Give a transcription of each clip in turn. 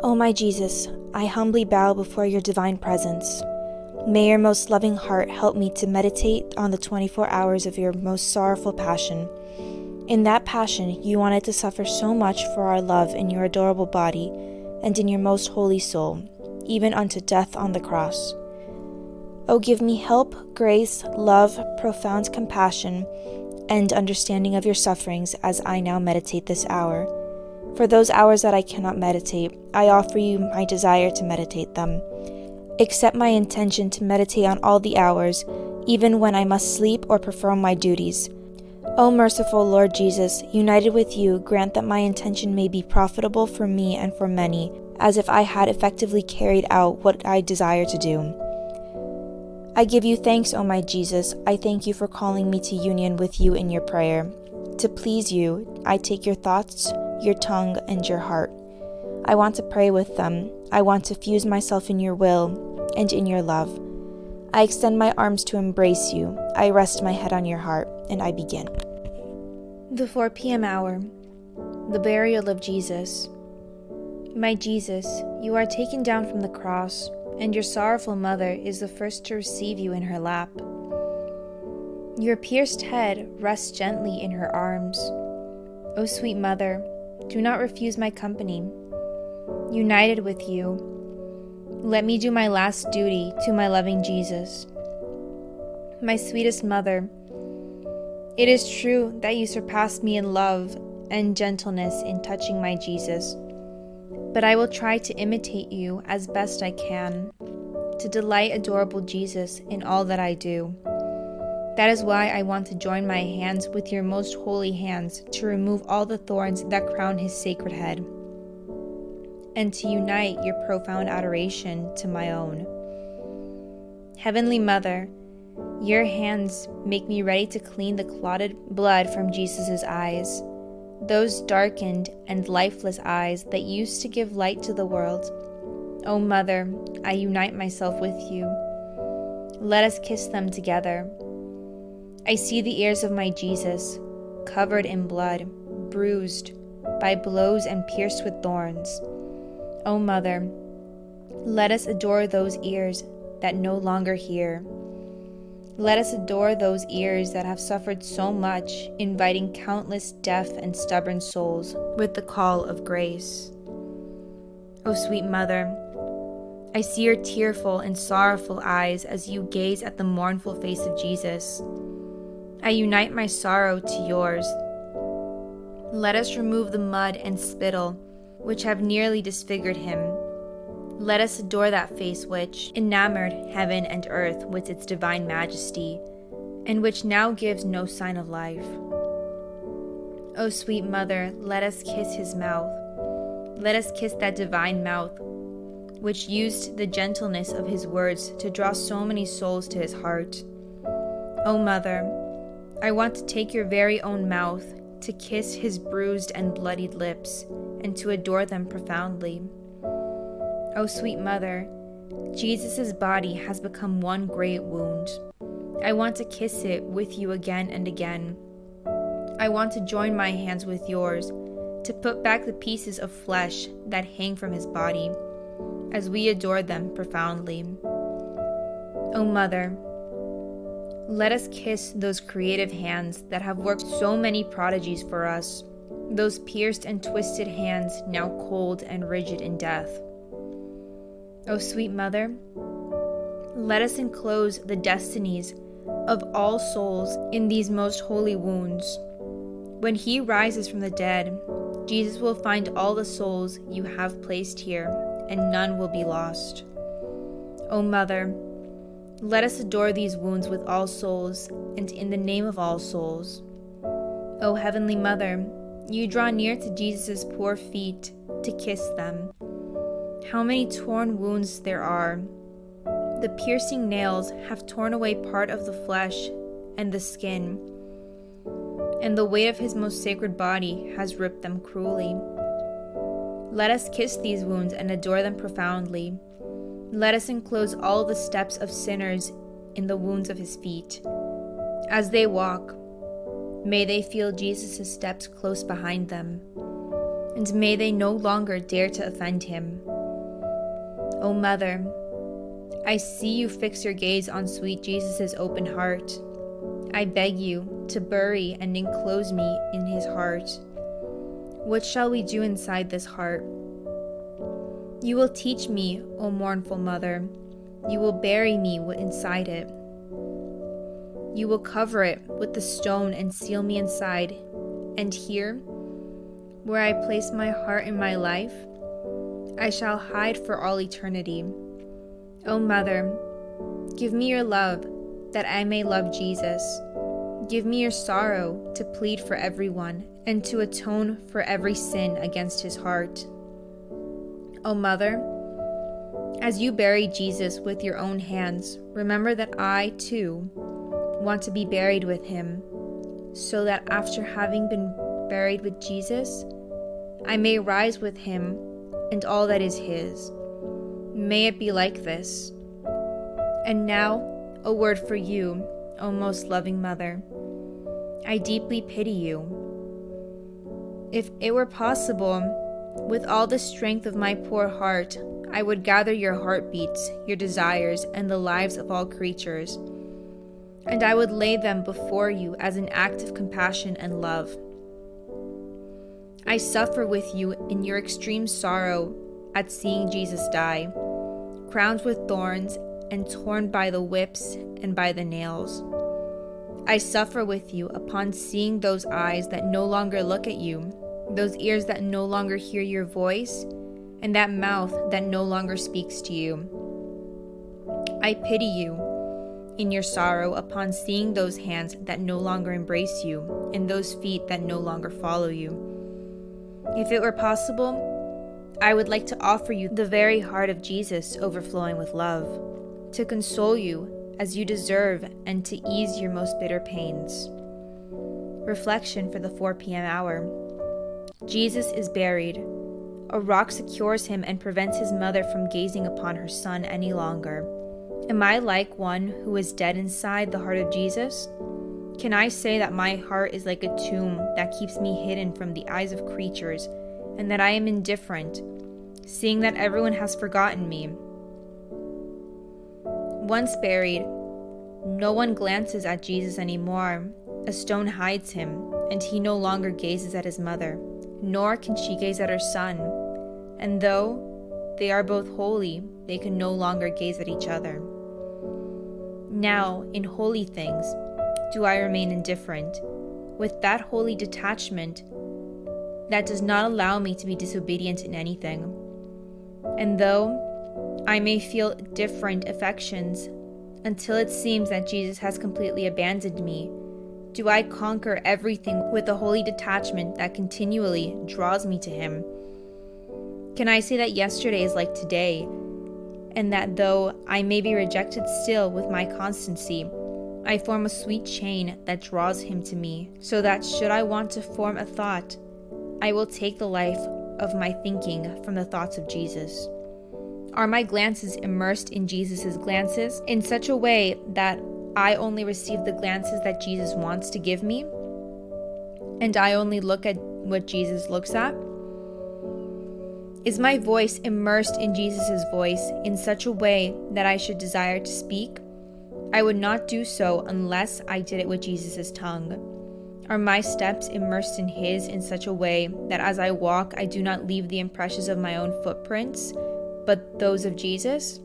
O my Jesus, I humbly bow before your divine presence. May your most loving heart help me to meditate on the 24 hours of your most sorrowful passion. In that passion, you wanted to suffer so much for our love in your adorable body and in your most holy soul, even unto death on the cross. O give me help, grace, love, profound compassion, and understanding of your sufferings as I now meditate this hour. For those hours that I cannot meditate, I offer you my desire to meditate them. Accept my intention to meditate on all the hours, even when I must sleep or perform my duties. O merciful Lord Jesus, united with you, grant that my intention may be profitable for me and for many, as if I had effectively carried out what I desire to do. I give you thanks, O my Jesus. I thank you for calling me to union with you in your prayer. To please you, I take your thoughts, your tongue, and your heart. I want to pray with them. I want to fuse myself in your will and in your love. I extend my arms to embrace you. I rest my head on your heart, and I begin. The 4 p.m. hour. The burial of Jesus. My Jesus, you are taken down from the cross, and your sorrowful mother is the first to receive you in her lap. Your pierced head rests gently in her arms. O sweet mother, do not refuse my company. United with you, let me do my last duty to my loving Jesus. My sweetest mother, it is true that you surpassed me in love and gentleness in touching my Jesus, but I will try to imitate you as best I can, to delight adorable Jesus in all that I do. That is why I want to join my hands with your most holy hands to remove all the thorns that crown his sacred head, and to unite your profound adoration to my own. Heavenly Mother, your hands make me ready to clean the clotted blood from Jesus' eyes, those darkened and lifeless eyes that used to give light to the world. O Mother, I unite myself with you. Let us kiss them together. I see the ears of my Jesus, covered in blood, bruised by blows and pierced with thorns. O Mother, let us adore those ears that no longer hear. Let us adore those ears that have suffered so much, inviting countless deaf and stubborn souls with the call of grace. O sweet Mother, I see your tearful and sorrowful eyes as you gaze at the mournful face of Jesus. I unite my sorrow to yours. Let us remove the mud and spittle which have nearly disfigured him. Let us adore that face which enamored heaven and earth with its divine majesty, and which now gives no sign of life. O sweet Mother, let us kiss his mouth. Let us kiss that divine mouth, which used the gentleness of his words to draw so many souls to his heart. O Mother, I want to take your very own mouth, to kiss his bruised and bloodied lips, and to adore them profoundly. O sweet Mother, Jesus' body has become one great wound. I want to kiss it with you again and again. I want to join my hands with yours, to put back the pieces of flesh that hang from his body, as we adore them profoundly. O Mother, let us kiss those creative hands that have worked so many prodigies for us, those pierced and twisted hands now cold and rigid in death. O sweet Mother, let us enclose the destinies of all souls in these most holy wounds. When he rises from the dead, Jesus will find all the souls you have placed here, and none will be lost. O Mother, let us adore these wounds with all souls, and in the name of all souls. O Heavenly Mother, you draw near to Jesus' poor feet to kiss them. How many torn wounds there are! The piercing nails have torn away part of the flesh and the skin, and the weight of his most sacred body has ripped them cruelly. Let us kiss these wounds and adore them profoundly. Let us enclose all the steps of sinners in the wounds of his feet. As they walk, may they feel Jesus' steps close behind them. and may they no longer dare to offend him. O Mother, I see you fix your gaze on sweet Jesus' open heart. I beg you to bury and enclose me in his heart. What shall we do inside this heart? You will teach me, O mournful Mother. You will bury me inside it. You will cover it with the stone and seal me inside. And here, where I place my heart in my life, I shall hide for all eternity. O Mother, give me your love that I may love Jesus. Give me your sorrow to plead for everyone and to atone for every sin against his heart. O Mother, as you bury Jesus with your own hands, remember that I, too, want to be buried with him, so that after having been buried with Jesus, I may rise with him and all that is his. May it be like this. And now, a word for you, O most loving Mother. I deeply pity you. If it were possible, with all the strength of my poor heart, I would gather your heartbeats, your desires, and the lives of all creatures, and I would lay them before you as an act of compassion and love. I suffer with you in your extreme sorrow at seeing Jesus die, crowned with thorns and torn by the whips and by the nails. I suffer with you upon seeing those eyes that no longer look at you, those ears that no longer hear your voice, and that mouth that no longer speaks to you. I pity you in your sorrow upon seeing those hands that no longer embrace you, and those feet that no longer follow you. If it were possible, I would like to offer you the very heart of Jesus overflowing with love, to console you as you deserve and to ease your most bitter pains. Reflection for the 4 p.m. hour. Jesus is buried. A rock secures him and prevents his mother from gazing upon her son any longer. Am I like one who is dead inside the heart of Jesus? Can I say that my heart is like a tomb that keeps me hidden from the eyes of creatures, and that I am indifferent, seeing that everyone has forgotten me? Once buried, no one glances at Jesus anymore. A stone hides him, and he no longer gazes at his mother, nor can she gaze at her son. And though they are both holy, they can no longer gaze at each other. Now, in holy things, do I remain indifferent, with that holy detachment that does not allow me to be disobedient in anything. And though I may feel different affections until it seems that Jesus has completely abandoned me, do I conquer everything with a holy detachment that continually draws me to him? Can I say that yesterday is like today, and that though I may be rejected still with my constancy, I form a sweet chain that draws him to me, so that should I want to form a thought, I will take the life of my thinking from the thoughts of Jesus? Are my glances immersed in Jesus' glances in such a way that I only receive the glances that Jesus wants to give me, and I only look at what Jesus looks at? Is my voice immersed in Jesus' voice in such a way that I should desire to speak? I would not do so unless I did it with Jesus' tongue. Are my steps immersed in his in such a way that as I walk I do not leave the impressions of my own footprints, but those of Jesus?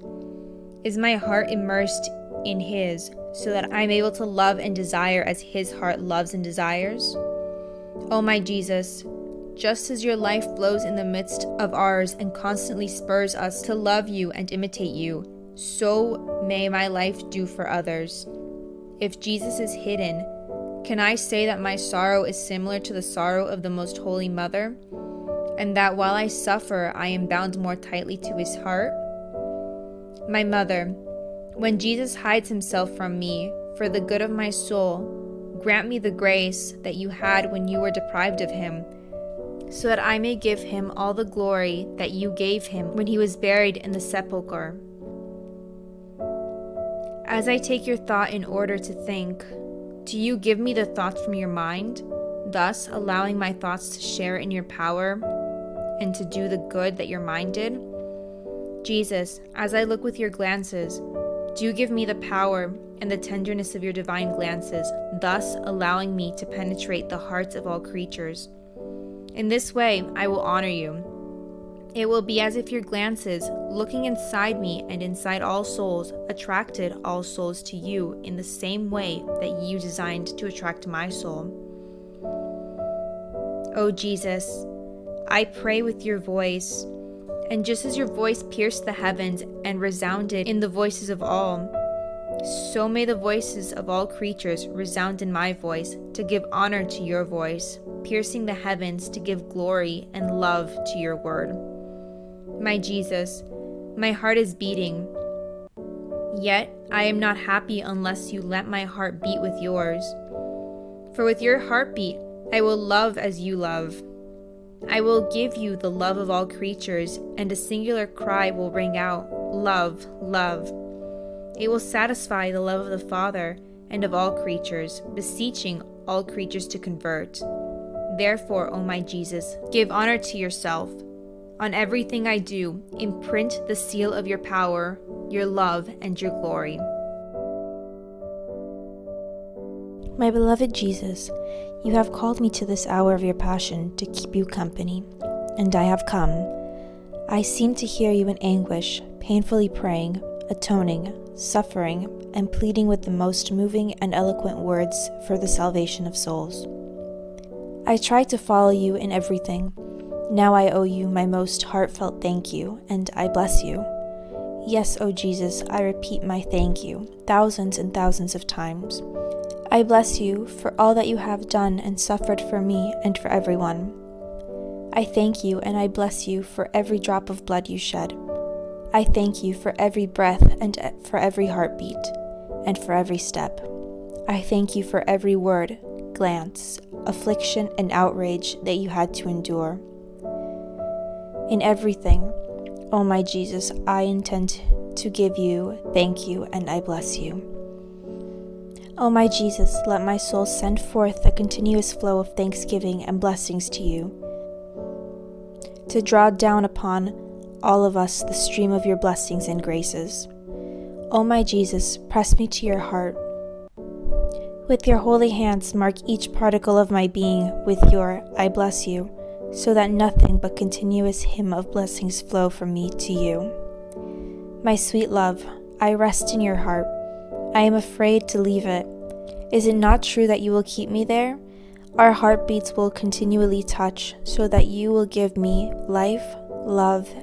Is my heart immersed in his, so that I am able to love and desire as his heart loves and desires? O my Jesus, just as your life flows in the midst of ours and constantly spurs us to love you and imitate you, so may my life do for others. If Jesus is hidden, can I say that my sorrow is similar to the sorrow of the Most Holy Mother, and that while I suffer, I am bound more tightly to his heart? My Mother, when Jesus hides himself from me for the good of my soul, grant me the grace that you had when you were deprived of him, so that I may give him all the glory that you gave him when he was buried in the sepulchre. As I take your thought in order to think, do you give me the thoughts from your mind, thus allowing my thoughts to share in your power? and to do the good that your mind did? Jesus, as I look with your glances, do give me the power and the tenderness of your divine glances, thus allowing me to penetrate the hearts of all creatures. In this way, I will honor you. It will be as if your glances, looking inside me and inside all souls, attracted all souls to you in the same way that you designed to attract my soul. O Jesus, I pray with your voice, and just as your voice pierced the heavens and resounded in the voices of all, so may the voices of all creatures resound in my voice to give honor to your voice, piercing the heavens to give glory and love to your word. My Jesus, my heart is beating, yet I am not happy unless you let my heart beat with yours. For with your heartbeat, I will love as you love. I will give you the love of all creatures, and a singular cry will ring out, love, love. It will satisfy the love of the Father and of all creatures, beseeching all creatures to convert. Therefore, O my Jesus, give honor to yourself. On everything I do, imprint the seal of your power, your love, and your glory. My beloved Jesus, you have called me to this hour of your passion to keep you company, and I have come. I seem to hear you in anguish, painfully praying, atoning, suffering, and pleading with the most moving and eloquent words for the salvation of souls. I try to follow you in everything. Now I owe you my most heartfelt thank you, and I bless you. Yes, O Jesus, I repeat my thank you, thousands and thousands of times. I bless you for all that you have done and suffered for me and for everyone. I thank you and I bless you for every drop of blood you shed. I thank you for every breath and for every heartbeat and for every step. I thank you for every word, glance, affliction, and outrage that you had to endure. In everything, O my Jesus, I intend to give you thank you and I bless you. O my Jesus, let my soul send forth a continuous flow of thanksgiving and blessings to you, to draw down upon all of us the stream of your blessings and graces. O my Jesus, press me to your heart. With your holy hands, mark each particle of my being with your I bless you, so that nothing but continuous hymn of blessings flow from me to you. My sweet love, I rest in your heart. I am afraid to leave it. Is it not true that you will keep me there? Our heartbeats will continually touch, so that you will give me life, love,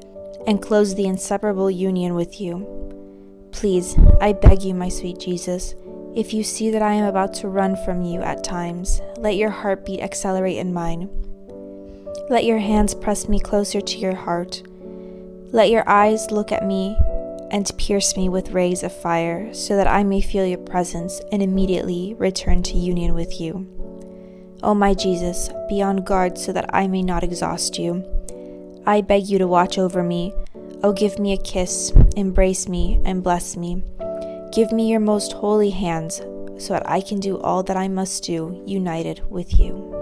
and close the inseparable union with you. Please, I beg you, my sweet Jesus, if you see that I am about to run from you at times, let your heartbeat accelerate in mine. Let your hands press me closer to your heart. Let your eyes look at me and pierce me with rays of fire, so that I may feel your presence and immediately return to union with you. O my Jesus, be on guard so that I may not exhaust you. I beg you to watch over me. O give me a kiss, embrace me, and bless me. Give me your most holy hands, so that I can do all that I must do, united with you.